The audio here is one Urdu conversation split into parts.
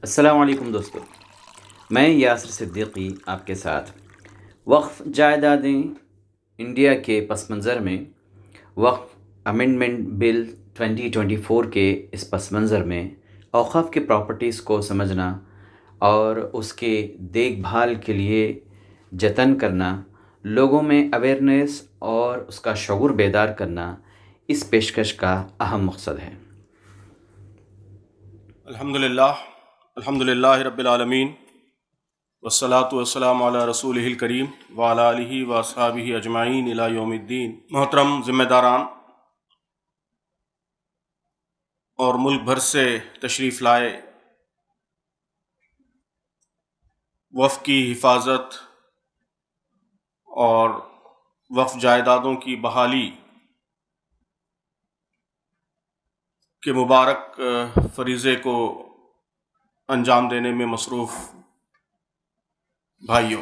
السلام علیکم دوستو، میں یاسر صدیقی آپ کے ساتھ وقف جائیدادیں انڈیا کے پس منظر میں وقف امینڈمنٹ بل 2024 کے اس پس منظر میں اوقاف کی پراپرٹیز کو سمجھنا اور اس کے دیکھ بھال کے لیے جتن کرنا، لوگوں میں اویئرنیس اور اس کا شعور بیدار کرنا اس پیشکش کا اہم مقصد ہے۔ الحمدللہ رب العالمین والصلاة والسلام علی رسولہ الکریم وعلی آلہ واصحابہ اجمعین الی یوم الدین۔ محترم ذمہ داران اور ملک بھر سے تشریف لائے وقف کی حفاظت اور وقف جائیدادوں کی بحالی کے مبارک فریضے کو انجام دینے میں مصروف بھائیوں،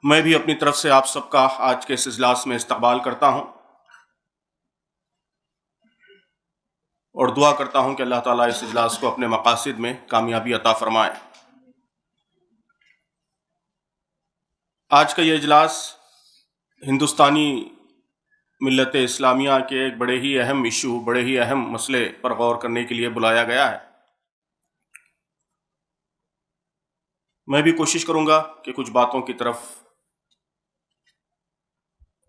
میں بھی اپنی طرف سے آپ سب کا آج کے اس اجلاس میں استقبال کرتا ہوں اور دعا کرتا ہوں کہ اللہ تعالیٰ اس اجلاس کو اپنے مقاصد میں کامیابی عطا فرمائے۔ آج کا یہ اجلاس ہندوستانی ملت اسلامیہ کے ایک بڑے ہی اہم ایشو، بڑے ہی اہم مسئلے پر غور کرنے کے لیے بلایا گیا ہے۔ میں بھی کوشش کروں گا کہ کچھ باتوں کی طرف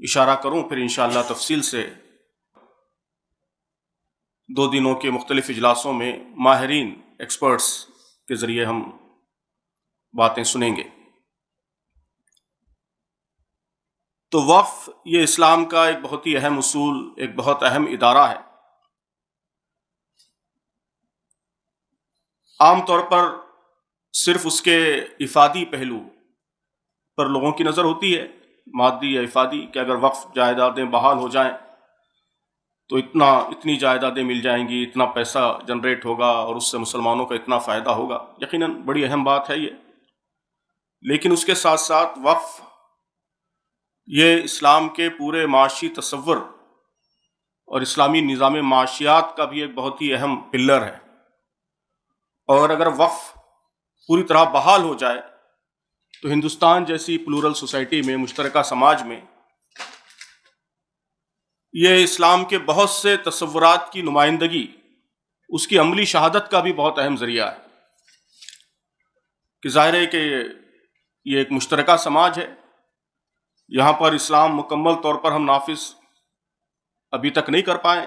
اشارہ کروں، پھر انشاءاللہ تفصیل سے 2 دنوں کے مختلف اجلاسوں میں ماہرین ایکسپرٹس کے ذریعے ہم باتیں سنیں گے۔ تو وقف یہ اسلام کا ایک بہت ہی اہم اصول، ایک بہت اہم ادارہ ہے۔ عام طور پر صرف اس کے افادی پہلو پر لوگوں کی نظر ہوتی ہے، مادی یا افادی، کہ اگر وقف جائیدادیں بحال ہو جائیں تو اتنی جائیدادیں مل جائیں گی، اتنا پیسہ جنریٹ ہوگا اور اس سے مسلمانوں کا اتنا فائدہ ہوگا۔ یقیناً بڑی اہم بات ہے یہ، لیکن اس کے ساتھ ساتھ وقف یہ اسلام کے پورے معاشی تصور اور اسلامی نظام معاشیات کا بھی ایک بہت ہی اہم پلر ہے، اور اگر وقف پوری طرح بحال ہو جائے تو ہندوستان جیسی پلورل سوسائٹی میں، مشترکہ سماج میں، یہ اسلام کے بہت سے تصورات کی نمائندگی، اس کی عملی شہادت کا بھی بہت اہم ذریعہ ہے۔ کہ ظاہر ہے کہ یہ ایک مشترکہ سماج ہے، یہاں پر اسلام مکمل طور پر ہم نافذ ابھی تک نہیں کر پائے،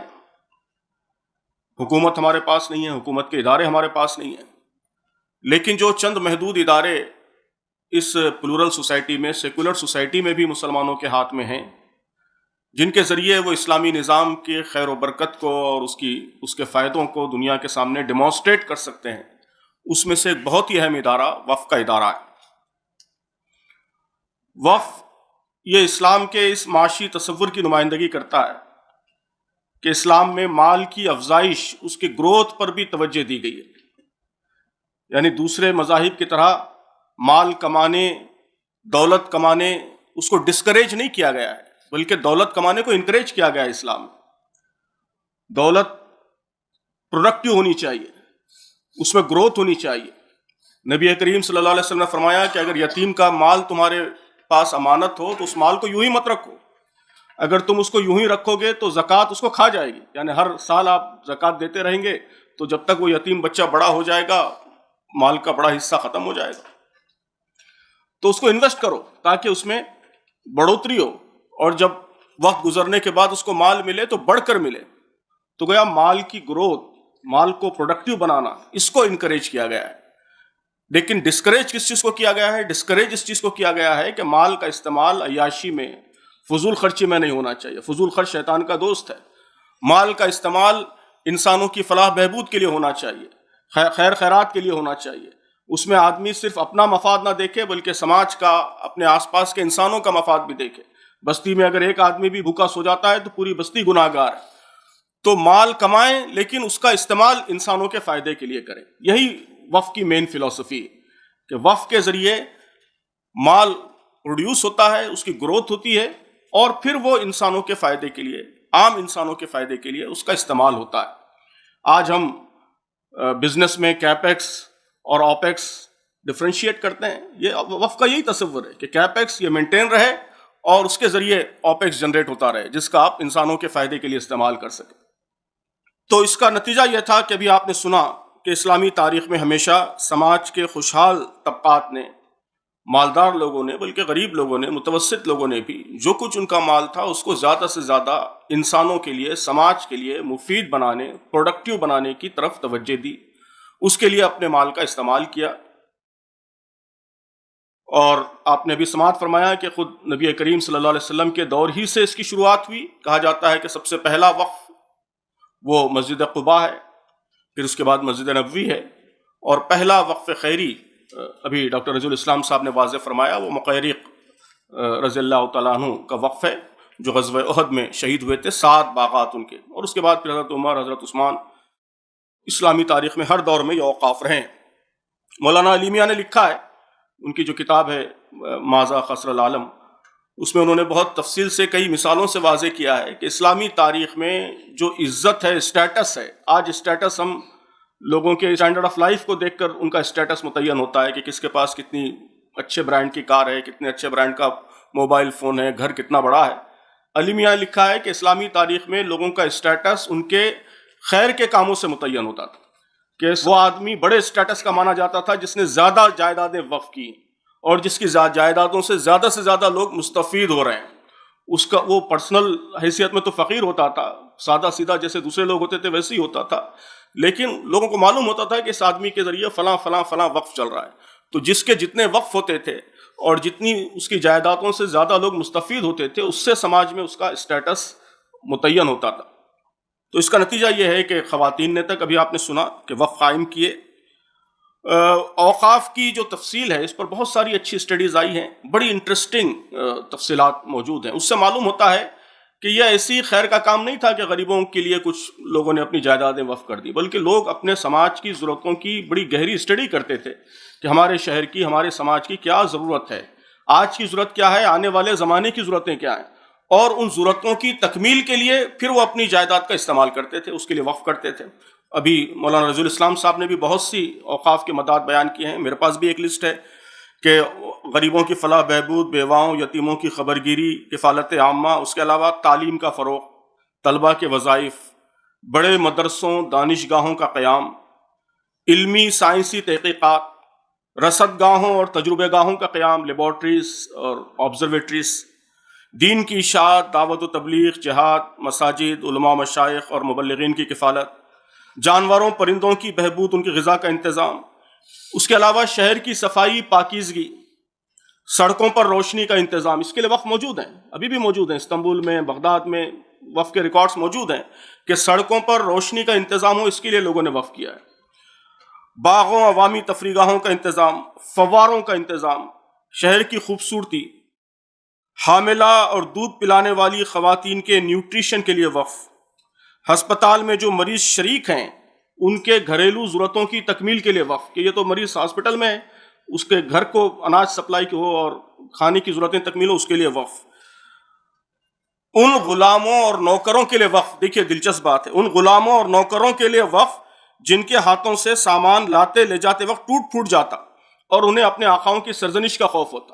حکومت ہمارے پاس نہیں ہے، حکومت کے ادارے ہمارے پاس نہیں ہیں، لیکن جو چند محدود ادارے اس پلورل سوسائٹی میں، سیکولر سوسائٹی میں بھی مسلمانوں کے ہاتھ میں ہیں، جن کے ذریعے وہ اسلامی نظام کے خیر و برکت کو اور اس کے فائدوں کو دنیا کے سامنے ڈیمانسٹریٹ کر سکتے ہیں، اس میں سے ایک بہت ہی اہم ادارہ وقف کا ادارہ ہے۔ وقف یہ اسلام کے اس معاشی تصور کی نمائندگی کرتا ہے کہ اسلام میں مال کی افزائش، اس کی گروتھ پر بھی توجہ دی گئی ہے۔ یعنی دوسرے مذاہب کی طرح مال کمانے، دولت کمانے، اس کو ڈسکریج نہیں کیا گیا ہے، بلکہ دولت کمانے کو انکریج کیا گیا ہے۔ اسلام میں دولت پروڈکٹیو ہونی چاہیے، اس میں گروتھ ہونی چاہیے۔ نبی کریم صلی اللہ علیہ وسلم نے فرمایا کہ اگر یتیم کا مال تمہارے پاس امانت ہو تو اس مال کو یوں ہی مت رکھو، اگر تم اس کو یوں ہی رکھو گے تو زکوٰۃ اس کو کھا جائے گی۔ یعنی ہر سال آپ زکوٰۃ دیتے رہیں گے تو جب تک وہ یتیم بچہ بڑا ہو جائے گا، مال کا بڑا حصہ ختم ہو جائے گا۔ تو اس کو انویسٹ کرو تاکہ اس میں بڑھوتری ہو، اور جب وقت گزرنے کے بعد اس کو مال ملے تو بڑھ کر ملے۔ تو گویا مال کی گروتھ، مال کو پروڈکٹیو بنانا، اس کو انکریج کیا گیا ہے۔ لیکن ڈسکریج کس چیز کو کیا گیا ہے؟ ڈسکریج اس چیز کو کیا گیا ہے کہ مال کا استعمال عیاشی میں، فضول خرچی میں نہیں ہونا چاہیے۔ فضول خرچ شیطان کا دوست ہے۔ مال کا استعمال انسانوں کی فلاح بہبود کے لیے ہونا چاہیے، خیر خیرات کے لیے ہونا چاہیے۔ اس میں آدمی صرف اپنا مفاد نہ دیکھے بلکہ سماج کا، اپنے آس پاس کے انسانوں کا مفاد بھی دیکھے۔ بستی میں اگر ایک آدمی بھی بھوکا سو جاتا ہے تو پوری بستی گناہ گار ہے۔ تو مال کمائیں لیکن اس کا استعمال انسانوں کے فائدے کے لیے کریں۔ یہی وقف کی مین فلسفی ہے کہ وقف کے ذریعے مال پروڈیوس ہوتا ہے، اس کی گروتھ ہوتی ہے، اور پھر وہ انسانوں کے فائدے کے لیے، عام انسانوں کے فائدے کے لیے اس کا استعمال ہوتا ہے۔ آج ہم بزنس میں کیپیکس اور اوپیکس ڈفرینشیٹ کرتے ہیں. یہ وقف کا یہی تصور ہے کہ کیپیکس یہ مینٹین رہے اور اس کے ذریعے اوپیکس جنریٹ ہوتا رہے جس کا آپ انسانوں کے فائدے کے لیے استعمال کر سکیں. تو اس کا نتیجہ یہ تھا کہ ابھی آپ نے سنا کہ اسلامی تاریخ میں ہمیشہ سماج کے خوشحال طبقات نے، مالدار لوگوں نے، بلکہ غریب لوگوں نے، متوسط لوگوں نے بھی جو کچھ ان کا مال تھا اس کو زیادہ سے زیادہ انسانوں کے لیے، سماج کے لیے مفید بنانے، پروڈکٹیو بنانے کی طرف توجہ دی. اس کے لیے اپنے مال کا استعمال کیا. اور آپ نے بھی سماعت فرمایا کہ خود نبی کریم صلی اللہ علیہ وسلم کے دور ہی سے اس کی شروعات ہوئی. کہا جاتا ہے کہ سب سے پہلا وقف وہ مسجد قباء ہے، پھر اس کے بعد مسجد نبوی ہے، اور پہلا وقف خیری ابھی ڈاکٹر رضی الاسلام صاحب نے واضح فرمایا وہ مقیرق رضی اللہ تعالیٰ عنہ کا وقف ہے جو غزوہ احد میں شہید ہوئے تھے. 7 باغات ان کے، اور اس کے بعد پھر حضرت عمر، حضرت عثمان. اسلامی تاریخ میں ہر دور میں یہ اوقاف رہے ہیں. مولانا علی میاں نے لکھا ہے، ان کی جو کتاب ہے ماذا خسر العالم، اس میں انہوں نے بہت تفصیل سے کئی مثالوں سے واضح کیا ہے کہ اسلامی تاریخ میں جو عزت ہے، اسٹیٹس ہے. آج اسٹیٹس ہم لوگوں کے اسٹینڈرڈ آف لائف کو دیکھ کر ان کا اسٹیٹس متعین ہوتا ہے کہ کس کے پاس کتنی اچھے برانڈ کی کار ہے، کتنے اچھے برانڈ کا موبائل فون ہے، گھر کتنا بڑا ہے. علی میاں نے لکھا ہے کہ اسلامی تاریخ میں لوگوں کا اسٹیٹس ان کے خیر کے کاموں سے متعین ہوتا تھا، کہ وہ آدمی بڑے اسٹیٹس کا مانا جاتا تھا جس نے زیادہ جائیدادیں وقف کی اور جس کی جائیدادوں سے زیادہ لوگ مستفید ہو رہے ہیں. اس کا وہ پرسنل حیثیت میں تو فقیر ہوتا تھا، سادہ سیدھا جیسے دوسرے لوگ ہوتے تھے ویسے ہی ہوتا تھا، لیکن لوگوں کو معلوم ہوتا تھا کہ اس آدمی کے ذریعے فلاں فلاں فلاں وقف چل رہا ہے. تو جس کے جتنے وقف ہوتے تھے اور جتنی اس کی جائیدادوں سے زیادہ لوگ مستفید ہوتے تھے، اس سے سماج میں اس کا اسٹیٹس متعین ہوتا تھا. تو اس کا نتیجہ یہ ہے کہ خواتین نے تک ابھی آپ نے سنا کہ وقف قائم کیے. اوقاف کی جو تفصیل ہے اس پر بہت ساری اچھی اسٹڈیز آئی ہیں، بڑی انٹرسٹنگ تفصیلات موجود ہیں. اس سے معلوم ہوتا ہے کہ یہ ایسی خیر کا کام نہیں تھا کہ غریبوں کے لیے کچھ لوگوں نے اپنی جائیدادیں وقف کر دی، بلکہ لوگ اپنے سماج کی ضرورتوں کی بڑی گہری اسٹڈی کرتے تھے کہ ہمارے شہر کی، ہمارے سماج کی کیا ضرورت ہے، آج کی ضرورت کیا ہے، آنے والے زمانے کی ضرورتیں کیا ہیں، اور ان ضرورتوں کی تکمیل کے لیے پھر وہ اپنی جائیداد کا استعمال کرتے تھے، اس کے لیے وقف کرتے تھے. ابھی مولانا رضی الاسلام صاحب نے بھی بہت سی اوقاف کے مداد بیان کیے ہیں. میرے پاس بھی ایک لسٹ ہے کہ غریبوں کی فلاح بہبود، بیواؤں یتیموں کی خبرگیری، کفالت عامہ، اس کے علاوہ تعلیم کا فروغ، طلبہ کے وظائف، بڑے مدرسوں دانشگاہوں کا قیام، علمی سائنسی تحقیقات، رصد گاہوں اور تجربہ گاہوں کا قیام، لیبارٹریز اور آبزرویٹریز، دین کی اشاعت، دعوت و تبلیغ، جہاد، مساجد، علماء مشائخ اور مبلغین کی کفالت، جانوروں پرندوں کی بہبود، ان کی غذا کا انتظام. اس کے علاوہ شہر کی صفائی پاکیزگی، سڑکوں پر روشنی کا انتظام. اس کے لیے وقف موجود ہیں، ابھی بھی موجود ہیں. استنبول میں، بغداد میں وقف کے ریکارڈز موجود ہیں کہ سڑکوں پر روشنی کا انتظام ہو، اس کے لیے لوگوں نے وقف کیا ہے. باغوں، عوامی تفریحگاہوں کا انتظام، فواروں کا انتظام، شہر کی خوبصورتی، حاملہ اور دودھ پلانے والی خواتین کے نیوٹریشن کے لیے وقف، ہسپتال میں جو مریض شریک ہیں ان کے گھریلو ضرورتوں کی تکمیل کے لیے وقف، کہ یہ تو مریض ہاسپٹل میں ہے، اس کے گھر کو اناج سپلائی کی ہو اور کھانے کی ضرورتیں تکمیل ہو، اس کے لیے وقف. ان غلاموں اور نوکروں کے لیے وقف، دیکھیے دلچسپ بات ہے، ان غلاموں اور نوکروں کے لیے وقف جن کے ہاتھوں سے سامان لاتے لے جاتے وقت ٹوٹ پھوٹ جاتا اور انہیں اپنے آقاؤں کی سرزنش کا خوف ہوتا،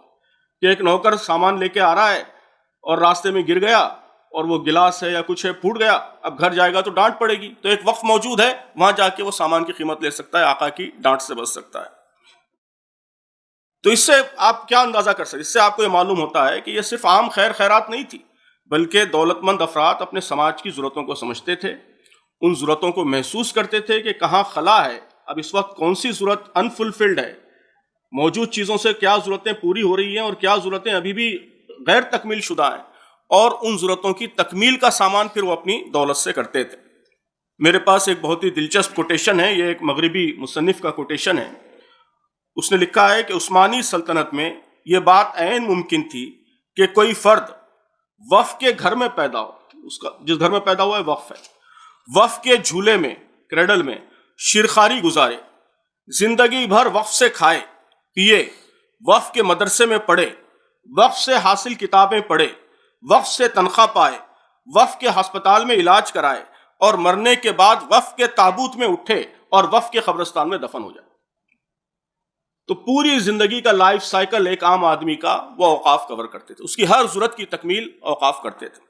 کہ ایک نوکر سامان لے کے آ رہا ہے اور راستے میں گر گیا اور وہ گلاس ہے یا کچھ ہے پھوٹ گیا، اب گھر جائے گا تو ڈانٹ پڑے گی. تو ایک وقف موجود ہے، وہاں جا کے وہ سامان کی قیمت لے سکتا ہے، آقا کی ڈانٹ سے بچ سکتا ہے. تو اس سے آپ کیا اندازہ کر سکتے، اس سے آپ کو یہ معلوم ہوتا ہے کہ یہ صرف عام خیر خیرات نہیں تھی، بلکہ دولت مند افراد اپنے سماج کی ضرورتوں کو سمجھتے تھے، ان ضرورتوں کو محسوس کرتے تھے کہ کہاں خلا ہے، اب اس وقت کون سی ضرورت انفلفلڈ ہے، موجود چیزوں سے کیا ضرورتیں پوری ہو رہی ہیں اور کیا ضرورتیں ابھی بھی غیر تکمیل شدہ ہیں، اور ان ضرورتوں کی تکمیل کا سامان پھر وہ اپنی دولت سے کرتے تھے. میرے پاس ایک بہت ہی دلچسپ کوٹیشن ہے، یہ ایک مغربی مصنف کا کوٹیشن ہے. اس نے لکھا ہے کہ عثمانی سلطنت میں یہ بات عین ممکن تھی کہ کوئی فرد وقف کے گھر میں پیدا ہو، اس کا جس گھر میں پیدا ہوا ہے وقف ہے، وقف کے جھولے میں، کریڈل میں شیرخواری گزارے، زندگی بھر وقف سے کھائے پیے، وقف کے مدرسے میں پڑھے، وقف سے حاصل کتابیں پڑھے، وقف سے تنخواہ پائے، وقف کے ہسپتال میں علاج کرائے، اور مرنے کے بعد وقف کے تابوت میں اٹھے اور وقف کے قبرستان میں دفن ہو جائے۔ تو پوری زندگی کا لائف سائیکل ایک عام آدمی کا وہ اوقاف کور کرتے تھے، اس کی ہر ضرورت کی تکمیل اوقاف کرتے تھے۔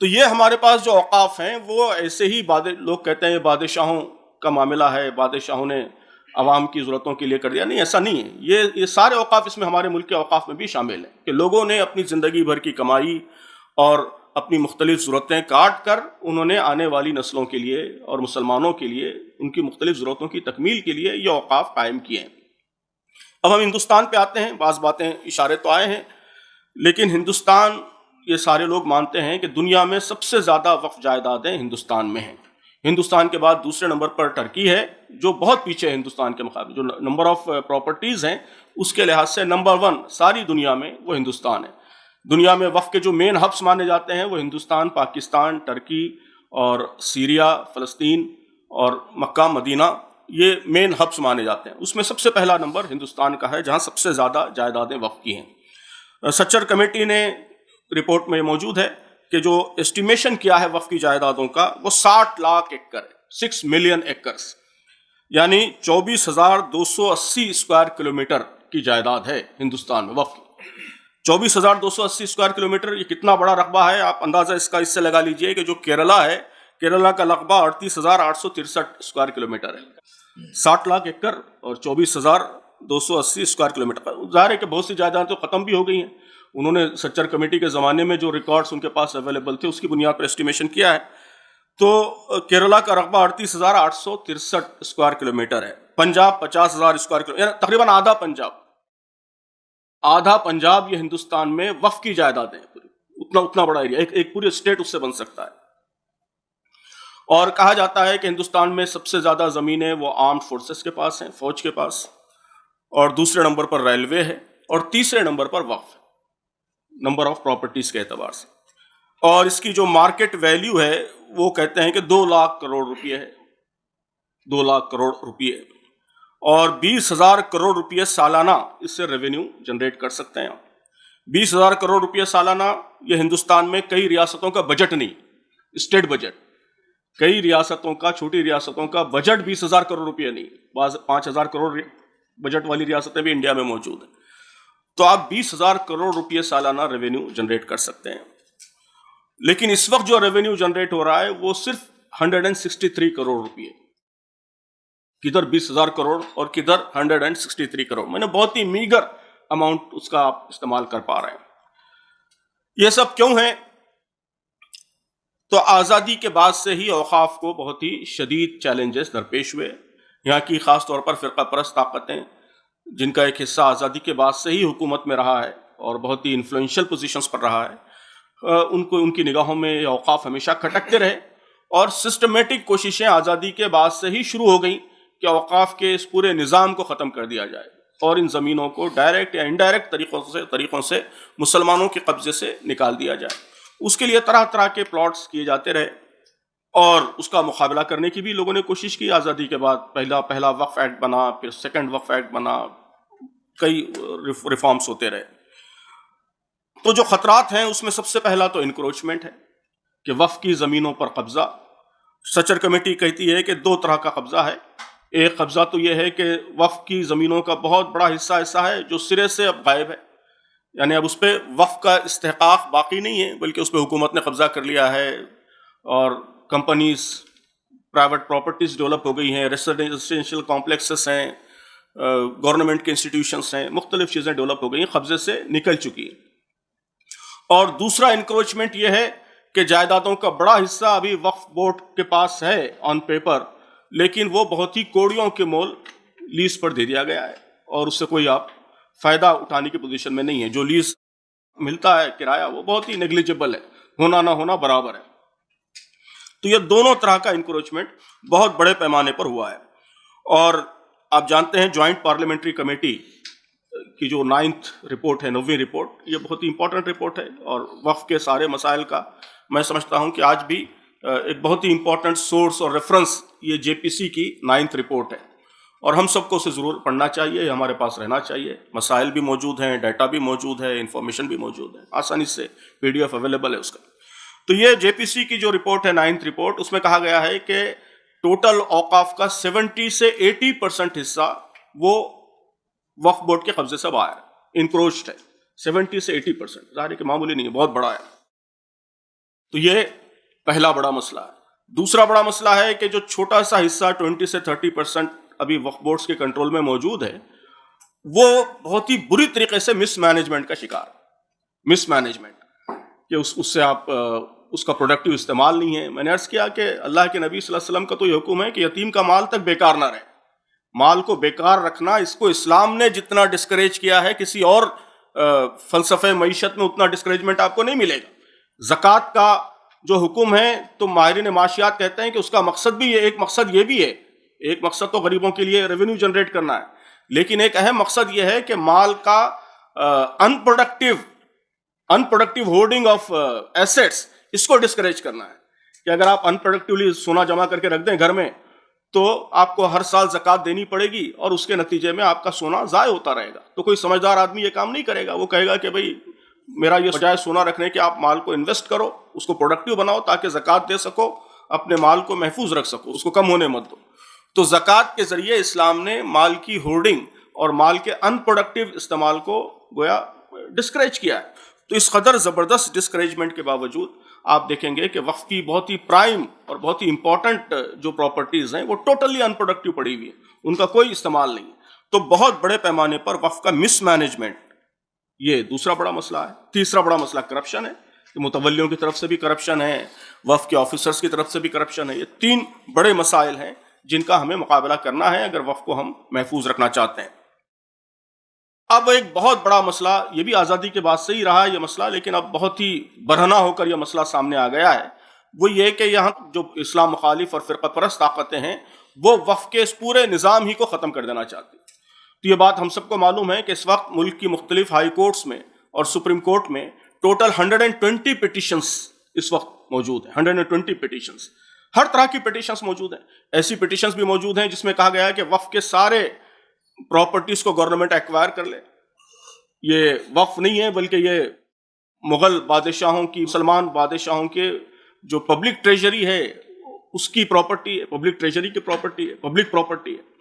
تو یہ ہمارے پاس جو اوقاف ہیں وہ ایسے ہی لوگ کہتے ہیں بادشاہوں کا معاملہ ہے، بادشاہوں نے عوام کی ضرورتوں کے لیے کر دیا، نہیں ایسا نہیں ہے۔ یہ سارے اوقاف اس میں ہمارے ملک کے اوقاف میں بھی شامل ہیں کہ لوگوں نے اپنی زندگی بھر کی کمائی اور اپنی مختلف ضرورتیں کاٹ کر انہوں نے آنے والی نسلوں کے لیے اور مسلمانوں کے لیے ان کی مختلف ضرورتوں کی تکمیل کے لیے یہ اوقاف قائم کیے ہیں۔ اب ہم ہندوستان پہ آتے ہیں، بعض باتیں اشارے تو آئے ہیں، لیکن ہندوستان، یہ سارے لوگ مانتے ہیں کہ دنیا میں سب سے زیادہ وقف جائیدادیں ہندوستان میں ہیں۔ ہندوستان کے بعد دوسرے نمبر پر ٹرکی ہے جو بہت پیچھے ہے ہندوستان کے مقابلے، جو نمبر آف پراپرٹیز ہیں اس کے لحاظ سے نمبر 1 ساری دنیا میں وہ ہندوستان ہے۔ دنیا میں وقف کے جو مین ہبس مانے جاتے ہیں وہ ہندوستان، پاکستان، ٹرکی اور سیریا، فلسطین اور مکہ مدینہ، یہ مین ہبس مانے جاتے ہیں۔ اس میں سب سے پہلا نمبر ہندوستان کا ہے جہاں سب سے زیادہ جائیدادیں وقف کی ہیں۔ سچر کمیٹی نے رپورٹ میں موجود ہے کہ جو اسٹیمیشن کیا ہے وقف کی جائیدادوں کا وہ 60 لاکھ ایکڑ ہے، 6 ملین ایکرز، یعنی 24,280 اسکوائر کلومیٹر کی جائیداد ہے ہندوستان میں وقف۔ 24,280 اسکوائر کلومیٹر یہ کتنا بڑا رقبہ ہے، آپ اندازہ اس سے لگا لیجئے کہ جو کیرلا ہے، کیرلا کا رقبہ 38,863 اسکوائر کلومیٹر ہے۔ 60 لاکھ ایکڑ اور 24,280 اسکوائر کلومیٹر، ظاہر ہے کہ بہت سی جائیدادیں تو ختم بھی ہو گئی ہیں۔ انہوں نے سچر کمیٹی کے زمانے میں جو ریکارڈز ان کے پاس اویلیبل تھے اس کی بنیاد پر اسٹیمیشن کیا ہے، تو کیرلا کا رقبہ 38,863 اسکوائر کلومیٹر ہے۔ پنجاب 50,000 اسکوائر کلومیٹر، یعنی تقریباً آدھا پنجاب یہ ہندوستان میں وقف کی جائیدادیں ہیں، اتنا بڑا ایریا، ایک پورے اسٹیٹ اس سے بن سکتا ہے۔ اور کہا جاتا ہے کہ ہندوستان میں سب سے زیادہ زمینیں وہ آرمڈ فورسز کے پاس ہیں، فوج کے پاس، اور دوسرے نمبر پر ریلوے ہے، اور تیسرے نمبر پر وقف، نمبر آف پراپرٹیز کے اعتبار سے۔ اور اس کی جو مارکیٹ ویلیو ہے وہ کہتے ہیں کہ 2 لاکھ کروڑ روپے ہے، 2 لاکھ کروڑ روپے، اور 20,000 کروڑ روپے سالانہ اس سے ریونیو جنریٹ کر سکتے ہیں۔ 20,000 کروڑ روپے سالانہ یہ ہندوستان میں کئی ریاستوں کا بجٹ نہیں، اسٹیٹ بجٹ، کئی ریاستوں کا، چھوٹی ریاستوں کا بجٹ 20,000 کروڑ روپے نہیں، بعض 5,000 کروڑ بجٹ والی ریاستیں بھی انڈیا میں موجود ہیں۔ تو آپ 20,000 کروڑ روپے سالانہ ریونیو جنریٹ کر سکتے ہیں، لیکن اس وقت جو ریونیو جنریٹ ہو رہا ہے وہ صرف 163 کروڑ روپے، کدھر 20,000 کروڑ اور کدھر 163 کروڑ، میں نے بہت ہی میگر اماؤنٹ اس کا آپ استعمال کر پا رہے ہیں۔ یہ سب کیوں ہے؟ تو آزادی کے بعد سے ہی اوقاف کو بہت ہی شدید چیلنجز درپیش ہوئے۔ یہاں کی خاص طور پر فرقہ پرست طاقتیں، جن کا ایک حصہ آزادی کے بعد سے ہی حکومت میں رہا ہے اور بہت ہی انفلوئنشل پوزیشنز پر رہا ہے، ان کی نگاہوں میں یہ اوقاف ہمیشہ کھٹکتے رہے، اور سسٹمیٹک کوششیں آزادی کے بعد سے ہی شروع ہو گئیں کہ اوقاف کے اس پورے نظام کو ختم کر دیا جائے اور ان زمینوں کو ڈائریکٹ یا انڈائریکٹ طریقوں سے مسلمانوں کے قبضے سے نکال دیا جائے۔ اس کے لیے طرح طرح کے پلاٹس کیے جاتے رہے، اور اس کا مقابلہ کرنے کی بھی لوگوں نے کوشش کی۔ آزادی کے بعد پہلا وقف ایکٹ بنا، پھر سیکنڈ وقف ایکٹ بنا، کئی ریفارمز ہوتے رہے۔ تو جو خطرات ہیں اس میں سب سے پہلا تو انکروچمنٹ ہے کہ وقف کی زمینوں پر قبضہ۔ سچر کمیٹی کہتی ہے کہ 2 طرح کا قبضہ ہے۔ ایک قبضہ تو یہ ہے کہ وقف کی زمینوں کا بہت بڑا حصہ ایسا ہے جو سرے سے اب غائب ہے، یعنی اب اس پہ وقف کا استحقاق باقی نہیں ہے، بلکہ اس پہ حکومت نے قبضہ کر لیا ہے، اور کمپنیز، پرائیویٹ پراپرٹیز ڈیولپ ہو گئی ہیں، ریزیڈینشیل کمپلیکسز ہیں، گورنمنٹ کے انسٹیٹیوشنز ہیں، مختلف چیزیں ڈیولپ ہو گئی ہیں، قبضے سے نکل چکی ہیں۔ اور دوسرا انکروچمنٹ یہ ہے کہ جائیدادوں کا بڑا حصہ ابھی وقف بورڈ کے پاس ہے آن پیپر، لیکن وہ بہت ہی کوڑیوں کے مول لیز پر دے دیا گیا ہے، اور اس سے کوئی آپ فائدہ اٹھانے کی پوزیشن میں نہیں ہے۔ جو لیز ملتا ہے کرایہ وہ بہت ہی نیگلیجبل ہے، ہونا نہ ہونا برابر ہے۔ تو یہ دونوں طرح کا انکروچمنٹ بہت بڑے پیمانے پر ہوا ہے۔ اور آپ جانتے ہیں جوائنٹ پارلیمنٹری کمیٹی کی جو 9th رپورٹ ہے، 9ویں رپورٹ، یہ بہت ہی امپورٹنٹ رپورٹ ہے، اور وقف کے سارے مسائل کا میں سمجھتا ہوں کہ آج بھی ایک بہت ہی امپورٹنٹ سورس اور ریفرنس یہ JPC کی 9th رپورٹ ہے، اور ہم سب کو اسے ضرور پڑھنا چاہیے، یہ ہمارے پاس رہنا چاہیے۔ مسائل بھی موجود ہیں، ڈیٹا بھی موجود ہے، انفارمیشن بھی موجود ہے، آسانی سے PDF اویلیبل ہے اس کا۔ تو یہ JPC کی جو رپورٹ ہے 9th رپورٹ، اس میں کہا گیا ہے کہ ٹوٹل اوقاف کا 70 سے 80% حصہ وہ وقف بورڈ کے قبضے سے باہر ہے، انکروچڈ ہے، 70 سے 80%، ظاہر ہے کہ معمولی نہیں ہے، بہت بڑا ہے۔ تو یہ پہلا بڑا مسئلہ ہے۔ دوسرا بڑا مسئلہ ہے کہ جو چھوٹا سا حصہ 20 سے 30% ابھی وقف بورڈز کے کنٹرول میں موجود ہے، وہ بہت ہی بری طریقے سے مس مینجمنٹ کا شکار ہے، مس مینجمنٹ، کہ اس سے آپ اس کا پروڈکٹیو استعمال نہیں ہے۔ میں نے عرض کیا کہ اللہ کے نبی صلی اللہ علیہ وسلم کا تو یہ حکم ہے کہ یتیم کا مال تک بیکار نہ رہے، مال کو بیکار رکھنا، اس کو اسلام نے جتنا ڈسکریج کیا ہے کسی اور فلسفہ معیشت میں اتنا ڈسکریجمنٹ آپ کو نہیں ملے گا۔ زکوٰۃ کا جو حکم ہے تو ماہرین معاشیات کہتے ہیں کہ اس کا مقصد بھی ایک مقصد یہ بھی ہے، ایک مقصد تو غریبوں کے لیے ریونیو جنریٹ کرنا ہے، لیکن ایک اہم مقصد یہ ہے کہ مال کا in productive holding of assets, اس کو ڈسکریج کرنا ہے، کہ اگر آپ ان پروڈکٹیولی سونا جمع کر کے رکھ دیں گھر میں تو آپ کو ہر سال زکوٰۃ دینی پڑے گی اور اس کے نتیجے میں آپ کا سونا ضائع ہوتا رہے گا۔ تو کوئی سمجھدار آدمی یہ کام نہیں کرے گا، وہ کہے گا کہ بھائی میرا یہ بجائے سونا رکھنے کے آپ مال کو انویسٹ کرو، اس کو پروڈکٹیو بناؤ تاکہ زکوٰۃ دے سکو، اپنے مال کو محفوظ رکھ سکو، اس کو کم ہونے مت دو۔ تو زکوٰۃ کے ذریعے اسلام نے مال کی ہولڈنگ اور مال کے ان پروڈکٹیو استعمال کو گویا ڈسکریج کیا ہے۔ تو اس قدر زبردست ڈسکریجمنٹ کے باوجود آپ دیکھیں گے کہ وقف کی بہت ہی پرائم اور بہت ہی امپورٹنٹ جو پراپرٹیز ہیں وہ ٹوٹلی ان پروڈکٹیو پڑی ہوئی ہیں، ان کا کوئی استعمال نہیں۔ تو بہت بڑے پیمانے پر وقف کا مس مینجمنٹ یہ دوسرا بڑا مسئلہ ہے۔ تیسرا بڑا مسئلہ کرپشن ہے، کہ متولیوں کی طرف سے بھی کرپشن ہے، وقف کے آفیسرز کی طرف سے بھی کرپشن ہے۔ یہ تین بڑے مسائل ہیں جن کا ہمیں مقابلہ کرنا ہے اگر وقف کو ہم محفوظ رکھنا چاہتے ہیں۔ اب ایک بہت بڑا مسئلہ، یہ بھی آزادی کے بعد سے ہی رہا ہے یہ مسئلہ، لیکن اب بہت ہی برہنہ ہو کر یہ مسئلہ سامنے آ گیا ہے، وہ یہ کہ یہاں جو اسلام مخالف اور فرقہ پرست طاقتیں ہیں وہ وقف کے اس پورے نظام ہی کو ختم کر دینا چاہتی ہیں۔ تو یہ بات ہم سب کو معلوم ہے کہ اس وقت ملک کی مختلف ہائی کورٹس میں اور سپریم کورٹ میں ٹوٹل 120 پٹیشنز اس وقت موجود ہیں، 120 پٹیشنز، ہر طرح کی پٹیشنز موجود ہیں۔ ایسی پٹیشنز بھی موجود ہیں جس میں کہا گیا ہے کہ وقف کے سارے پراپرٹیز کو گورنمنٹ ایکوائر کر لے۔ یہ وقف نہیں ہے بلکہ یہ مغل بادشاہوں کی، مسلمان بادشاہوں کے جو پبلک ٹریجری ہے اس کی پراپرٹی ہے، پبلک ٹریجری کی پراپرٹی ہے، پبلک پراپرٹی ہے۔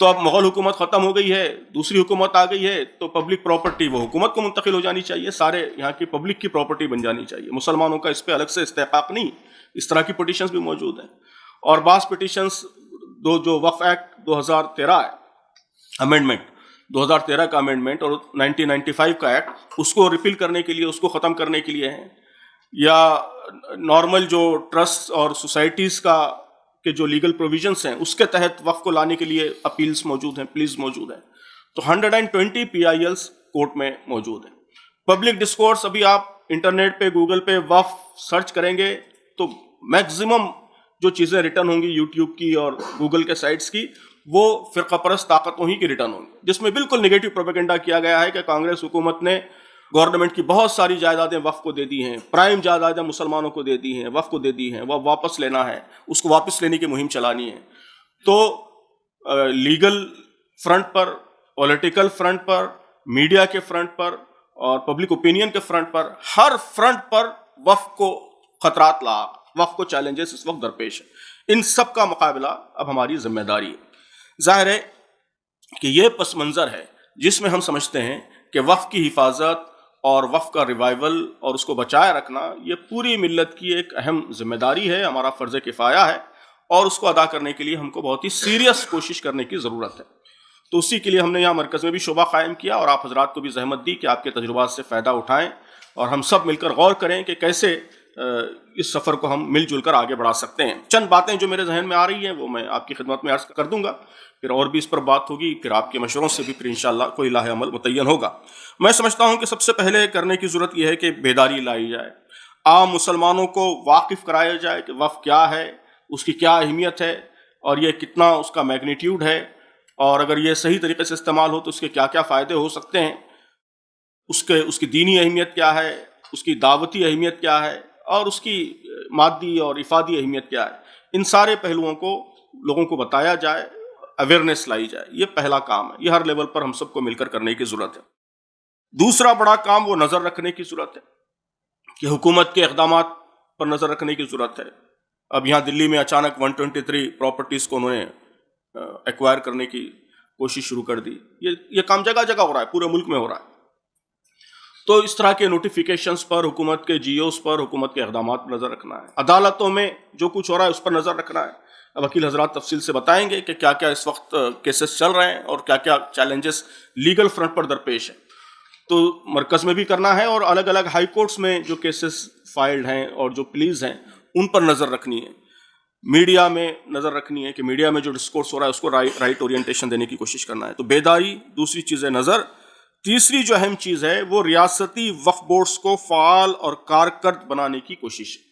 تو اب مغل حکومت ختم ہو گئی ہے، دوسری حکومت آ گئی ہے، تو پبلک پراپرٹی وہ حکومت کو منتقل ہو جانی چاہیے، سارے یہاں کی پبلک کی پراپرٹی بن جانی چاہیے، مسلمانوں کا اس پہ الگ سے استحقاق نہیں۔ اس طرح کی پٹیشنز بھی موجود ہیں۔ اور بعض پٹیشنز جو وقف ایکٹ 2013 ہے، امینڈمنٹ 2013 کا امینڈمنٹ اور 1995 کا ایکٹ، اس کو ریپیل کرنے کے لیے، اس کو ختم کرنے کے لیے ہیں، یا نارمل جو ٹرسٹ اور سوسائٹیز کا کے جو لیگل پروویژنس ہیں اس کے تحت وقف کو لانے کے لیے اپیلز موجود ہیں، پلیز موجود ہیں۔ تو 120 PILs کورٹ میں موجود ہیں۔ پبلک ڈسکورس، ابھی آپ انٹرنیٹ پہ گوگل پہ وقف سرچ کریں گے تو میکزیمم جو چیزیں ریٹرن ہوں گی یوٹیوب کی اور گوگل کے سائٹس کی، وہ فرقہ پرست طاقتوں ہی کی ریٹرن ہوں گی، جس میں بالکل نگیٹو پروپیگنڈا کیا گیا ہے کہ کانگریس حکومت نے گورنمنٹ کی بہت ساری جائیدادیں وقف کو دے دی ہیں، پرائم جائیدادیں مسلمانوں کو دے دی ہیں، وقف کو دے دی ہیں، وہ واپس لینا ہے، اس کو واپس لینے کی مہم چلانی ہے۔ تو لیگل فرنٹ پر، پولیٹیکل فرنٹ پر، میڈیا کے فرنٹ پر اور پبلک اوپینین کے فرنٹ پر، ہر فرنٹ پر وقف کو خطرات لاحق، وقف کو چیلنجز اس وقت درپیش ہے۔ ان سب کا مقابلہ اب ہماری ذمہ داری ہے۔ ظاہر ہے کہ یہ پس منظر ہے جس میں ہم سمجھتے ہیں کہ وقف کی حفاظت اور وقف کا ریوائول اور اس کو بچائے رکھنا یہ پوری ملت کی ایک اہم ذمہ داری ہے، ہمارا فرض کفایہ ہے، اور اس کو ادا کرنے کے لیے ہم کو بہت ہی سیریس کوشش کرنے کی ضرورت ہے۔ تو اسی کے لیے ہم نے یہاں مرکز میں بھی شعبہ قائم کیا اور آپ حضرات کو بھی زحمت دی کہ آپ کے تجربات سے فائدہ اٹھائیں اور ہم سب مل کر غور کریں کہ کیسے اس سفر کو ہم مل جل کر آگے بڑھا سکتے ہیں۔ چند باتیں جو میرے ذہن میں آ رہی ہیں وہ میں آپ کی خدمت میں عرض کر دوں گا، پھر اور بھی اس پر بات ہوگی، پھر آپ کے مشوروں سے بھی پھر انشاءاللہ کوئی لاہ عمل متعین ہوگا۔ میں سمجھتا ہوں کہ سب سے پہلے کرنے کی ضرورت یہ ہے کہ بیداری لائی جائے، عام مسلمانوں کو واقف کرایا جائے کہ وقف کیا ہے، اس کی کیا اہمیت ہے اور یہ کتنا اس کا میگنیٹیوڈ ہے، اور اگر یہ صحیح طریقے سے استعمال ہو تو اس کے کیا کیا فائدے ہو سکتے ہیں، اس کی دینی اہمیت کیا ہے، اس کی دعوتی اہمیت کیا ہے، اور اس کی مادی اور افادی اہمیت کیا ہے۔ ان سارے پہلوؤں کو لوگوں کو بتایا جائے، اویئرنیس لائی جائے، یہ پہلا کام ہے، یہ ہر لیول پر ہم سب کو مل کر کرنے کی ضرورت ہے۔ دوسرا بڑا کام وہ نظر رکھنے کی ضرورت ہے کہ حکومت کے اقدامات پر نظر رکھنے کی ضرورت ہے اب یہاں دلی میں اچانک 123 پراپرٹیز کو انہوں نے ایکوائر کرنے کی کوشش شروع کر دی. یہ کام جگہ جگہ ہو رہا ہے, پورے ملک میں ہو رہا ہے. تو اس طرح کے نوٹیفیکیشنز پر, حکومت کے جی اوز پر, حکومت کے اقدامات پر نظر رکھنا ہے. عدالتوں میں جو کچھ ہو رہا ہے اس پر نظر رکھنا ہے. وکیل حضرات تفصیل سے بتائیں گے کہ کیا کیا اس وقت کیسز چل رہے ہیں اور کیا کیا چیلنجز لیگل فرنٹ پر درپیش ہیں. تو مرکز میں بھی کرنا ہے اور الگ الگ ہائی کورٹس میں جو کیسز فائلڈ ہیں اور جو پلیز ہیں ان پر نظر رکھنی ہے. میڈیا میں نظر رکھنی ہے کہ میڈیا میں جو ڈسکورس ہو رہا ہے اس کو رائٹ اورینٹیشن دینے کی کوشش کرنا ہے. تو بیداری دوسری چیز ہے, نظر. تیسری جو اہم چیز ہے وہ ریاستی وقف بورڈز کو فعال اور کارکرد بنانے کی کوشش ہے.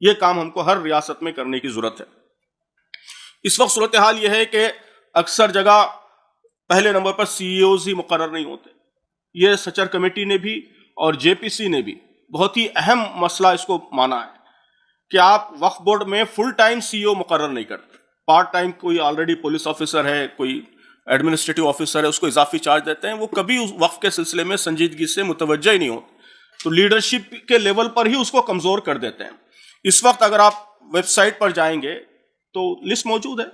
یہ کام ہم کو ہر ریاست میں کرنے کی ضرورت ہے. اس وقت صورتحال یہ ہے کہ اکثر جگہ پہلے نمبر پر سی ای اوز ہی مقرر نہیں ہوتے. یہ سچر کمیٹی نے بھی اور جے پی سی نے بھی بہت ہی اہم مسئلہ اس کو مانا ہے کہ آپ وقف بورڈ میں فل ٹائم سی ای او مقرر نہیں کرتے. پارٹ ٹائم کوئی آلریڈی پولیس آفیسر ہے, کوئی ایڈمنسٹریٹو آفیسر ہے, اس کو اضافی چارج دیتے ہیں. وہ کبھی اس وقف کے سلسلے میں سنجیدگی سے متوجہ ہی نہیں ہوتے. تو لیڈرشپ کے لیول پر ہی اس کو کمزور کر دیتے ہیں. اس وقت اگر آپ ویب سائٹ پر جائیں گے تو لسٹ موجود ہے,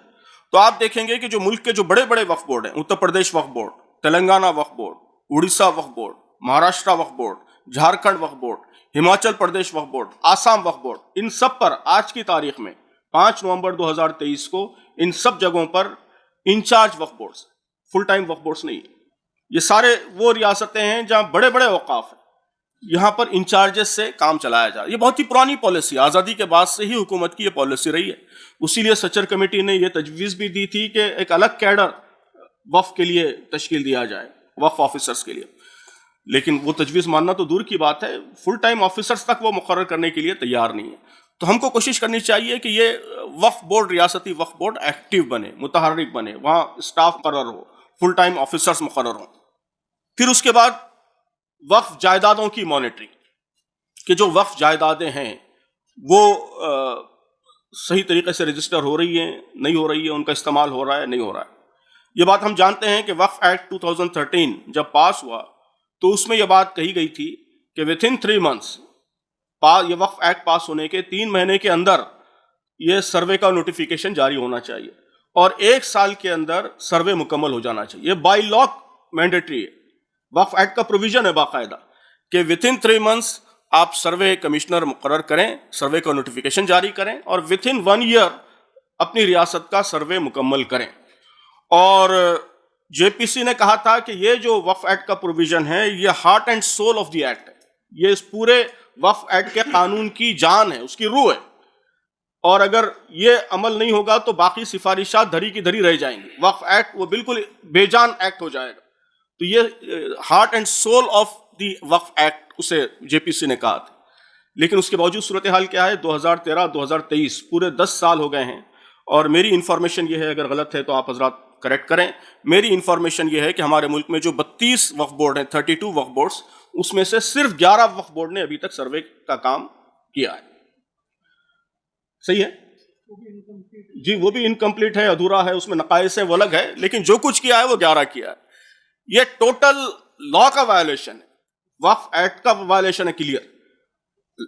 تو آپ دیکھیں گے کہ جو ملک کے جو بڑے بڑے وقف بورڈ ہیں, اتر پردیش وقف بورڈ, تلنگانہ وقف بورڈ, اڑیسہ وقف بورڈ, مہاراشٹرا وقف بورڈ, جھارکھنڈ وقف بورڈ, ہماچل پردیش وقف بورڈ, آسام وقف بورڈ, ان سب پر آج کی تاریخ میں 5 نومبر 2023 کو ان سب جگہوں پر انچارج وقف بورڈز, فل ٹائم وقف بورڈز نہیں. یہ سارے وہ ریاستیں ہیں جہاں بڑے بڑے اوقاف ہیں, یہاں پر انچارجز سے کام چلایا جا رہا ہے. یہ بہت ہی پرانی پالیسی, آزادی کے بعد سے ہی حکومت کی یہ پالیسی رہی ہے. اسی لیے سچر کمیٹی نے یہ تجویز بھی دی تھی کہ ایک الگ کیڈر وقف کے لیے تشکیل دیا جائے, وقف آفیسرز کے لیے. لیکن وہ تجویز ماننا تو دور کی بات ہے, فل ٹائم آفیسرز تک وہ مقرر کرنے کے لیے تیار نہیں ہے. تو ہم کو کوشش کرنی چاہیے کہ یہ وقف بورڈ, ریاستی وقف بورڈ ایکٹیو بنے, متحرک بنے, وہاں اسٹاف مقرر ہو, فل ٹائم آفیسرز مقرر ہوں. پھر اس کے بعد وقف جائیدادوں کی مانیٹرنگ, کہ جو وقف جائیدادیں ہیں وہ صحیح طریقے سے رجسٹر ہو رہی ہیں, نہیں ہو رہی ہے, ان کا استعمال ہو رہا ہے, نہیں ہو رہا ہے. یہ بات ہم جانتے ہیں کہ وقف ایکٹ 2013 جب پاس ہوا تو اس میں یہ بات کہی گئی تھی کہ within 3 months, یہ وقف ایکٹ پاس ہونے کے 3 مہینے کے اندر یہ سروے کا نوٹیفیکیشن جاری ہونا چاہیے اور 1 سال کے اندر سروے مکمل ہو جانا چاہیے. یہ بائی لا مینڈیٹری ہے, وقف ایکٹ کا پروویژن ہے باقاعدہ کہ within 3 months آپ سروے کمشنر مقرر کریں, سروے کا نوٹیفیکیشن جاری کریں اور within 1 year اپنی ریاست کا سروے مکمل کریں. اور جے پی سی نے کہا تھا کہ یہ جو وقف ایکٹ کا پروویژن ہے یہ heart and soul of the act ہے, یہ اس پورے وقف ایکٹ کے قانون کی جان ہے, اس کی روح ہے. اور اگر یہ عمل نہیں ہوگا تو باقی سفارشات دھری کی دھری رہ جائیں گی. وقف ایکٹ وہ بالکل بے جان ایکٹ ہو جائے گا. تو یہ heart and soul of the وقف ایکٹ اسے جے پی سی نے کہا تھا. لیکن اس کے باوجود صورتحال کیا ہے, 2013-2023 پورے 10 سال ہو گئے ہیں. اور میری انفارمیشن یہ ہے, اگر غلط ہے تو آپ حضرات کریکٹ کریں, میری انفارمیشن یہ ہے کہ ہمارے ملک میں جو 32 وقف بورڈ ہیں, 32 وقف بورڈز, اس میں سے صرف 11 وقف بورڈ نے ابھی تک سروے کا کام کیا ہے. صحیح ہے جی, وہ بھی انکمپلیٹ ہے, ادھورا ہے, اس میں نقائص ہیں, وہ الگ ہے, لیکن جو کچھ کیا ہے وہ 11 کیا ہے. یہ ٹوٹل لا کا وائلیشن ہے, وقف ایکٹ کا وائلیشن ہے. کلیئر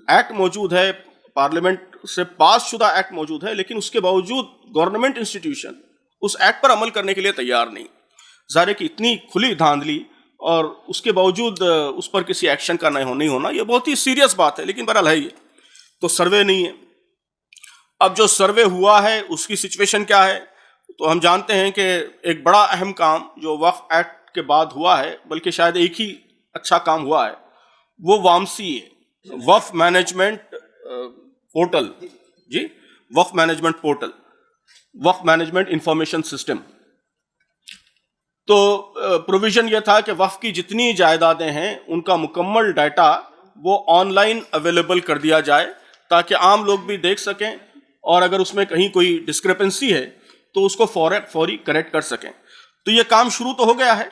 ایکٹ موجود ہے, پارلیمنٹ سے پاس شدہ ایکٹ موجود ہے, لیکن اس کے باوجود گورنمنٹ انسٹیٹیوشن اس ایکٹ پر عمل کرنے کے لیے تیار نہیں. ظاہر ہے کہ اتنی کھلی دھاندلی اور اس کے باوجود اس پر کسی ایکشن کا نہیں ہونا یہ بہت ہی سیریس بات ہے. لیکن بہرحال ہے یہ تو سروے نہیں ہے. اب جو سروے ہوا ہے اس کی سچویشن کیا ہے, تو ہم جانتے ہیں کہ ایک بڑا اہم کام جو وقف ایکٹ کے بعد ہوا ہے, بلکہ شاید ایک ہی اچھا کام ہوا ہے, وہ وامسی ہے, وقف مینجمنٹ پورٹل. جی, Waqf management portal, Waqf management information system. تو پروویژن یہ تھا کہ وقف کی جتنی جائیدادیں ہیں ان کا مکمل ڈیٹا وہ آن لائن اویلیبل کر دیا جائے تاکہ عام لوگ بھی دیکھ سکیں, اور اگر اس میں کہیں کوئی ڈسکرپنسی ہے تو اس کو فوری کریکٹ کر سکیں. تو یہ کام شروع تو ہو گیا ہے,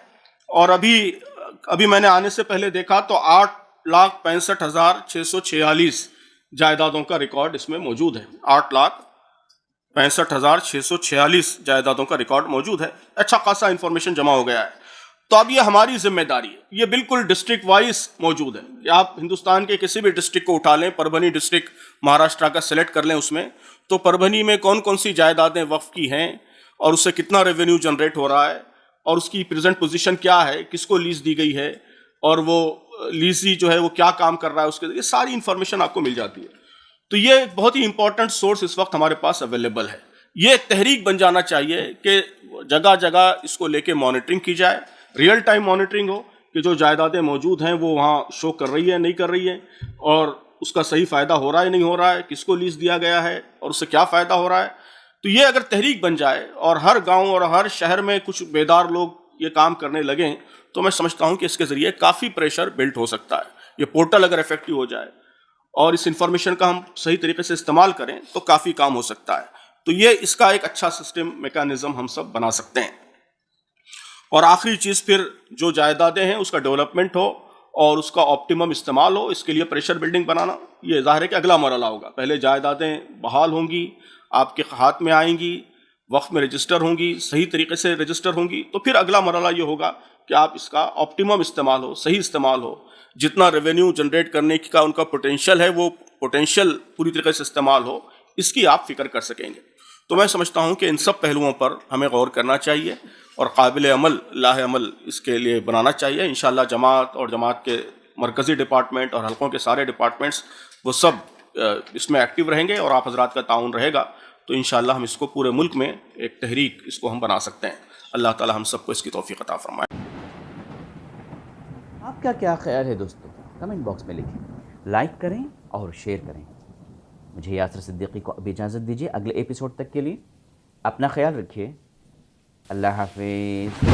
اور ابھی میں نے آنے سے پہلے دیکھا تو 8,65,646 جائیدادوں کا ریکارڈ اس میں موجود ہے. 8,65,646 جائیدادوں کا ریکارڈ موجود ہے. اچھا خاصا انفارمیشن جمع ہو گیا ہے. تو اب یہ ہماری ذمہ داری ہے، یہ بالکل ڈسٹرکٹ وائز موجود ہے کہ آپ ہندوستان کے کسی بھی ڈسٹرکٹ کو اٹھا لیں، پربھنی ڈسٹرکٹ مہاراشٹر کا سلیکٹ کر لیں، اس میں تو پربھنی میں کون کون سی جائیدادیں وقف کی ہیں اور اس سے کتنا ریونیو جنریٹ ہو رہا ہے اور اس کی پریزنٹ پوزیشن کیا ہے، کس کو لیز دی گئی ہے اور وہ لیزی جو ہے وہ کیا کام کر رہا ہے، اس کے یہ ساری انفارمیشن آپ کو مل جاتی ہے. تو یہ ایک بہت ہی امپورٹنٹ سورس اس وقت ہمارے پاس اویلیبل ہے. یہ ایک تحریک بن جانا چاہیے کہ جگہ جگہ اس کو لے کے مانیٹرنگ کی جائے، ریئل ٹائم مانیٹرنگ ہو کہ جو جائیدادیں موجود ہیں وہ وہاں شو کر رہی ہے نہیں کر رہی ہے، اور اس کا صحیح فائدہ ہو رہا ہے نہیں ہو رہا ہے، کس کو لیز دیا گیا ہے اور اس سے کیا فائدہ ہو رہا ہے. تو یہ اگر تحریک بن جائے اور ہر گاؤں اور ہر شہر میں کچھ بیدار لوگ یہ کام کرنے لگیں تو میں سمجھتا ہوں کہ اس کے ذریعے کافی پریشر بلڈ ہو سکتا ہے. یہ پورٹل اگر افیکٹو ہو جائے اور اس انفارمیشن کا ہم صحیح طریقے سے استعمال کریں تو کافی کام ہو سکتا ہے. تو یہ اس کا ایک اچھا سسٹم میکانزم ہم سب بنا سکتے ہیں. اور آخری چیز پھر جو جائیدادیں ہیں اس کا ڈیولپمنٹ ہو اور اس کا آپٹیمم استعمال ہو، اس کے لیے پریشر بلڈنگ بنانا یہ ظاہر ہے کہ اگلا مرحلہ ہوگا. پہلے جائیدادیں بحال ہوں گی، آپ کے ہاتھ میں آئیں گی، وقت میں رجسٹر ہوں گی، صحیح طریقے سے رجسٹر ہوں گی، تو پھر اگلا مرحلہ یہ ہوگا کہ آپ اس کا آپٹیمم استعمال ہو، صحیح استعمال ہو، جتنا ریونیو جنریٹ کرنے کا ان کا پوٹینشیل ہے وہ پوٹینشیل پوری طریقے سے استعمال ہو، اس کی آپ فکر کر سکیں گے. تو میں سمجھتا ہوں کہ ان سب پہلوؤں پر ہمیں غور کرنا چاہیے اور قابل عمل لاہ عمل اس کے لیے بنانا چاہیے. انشاءاللہ جماعت اور جماعت کے مرکزی ڈپارٹمنٹ اور حلقوں کے سارے ڈپارٹمنٹس وہ سب اس میں ایکٹیو رہیں گے اور آپ حضرات کا تعاون رہے گا تو انشاءاللہ ہم اس کو پورے ملک میں ایک تحریک اس کو ہم بنا سکتے ہیں. اللہ تعالی ہم سب کو اس کی توفیق عطا فرمائے. آپ کا کیا خیال ہے دوستو؟ کمنٹ باکس میں لکھیں، لائک کریں اور شیئر کریں. مجھے یاسر صدیقی کو اب اجازت دیجیے. اگلے ایپیسوڈ تک کے لیے اپنا خیال رکھیے. اللہ حافظ.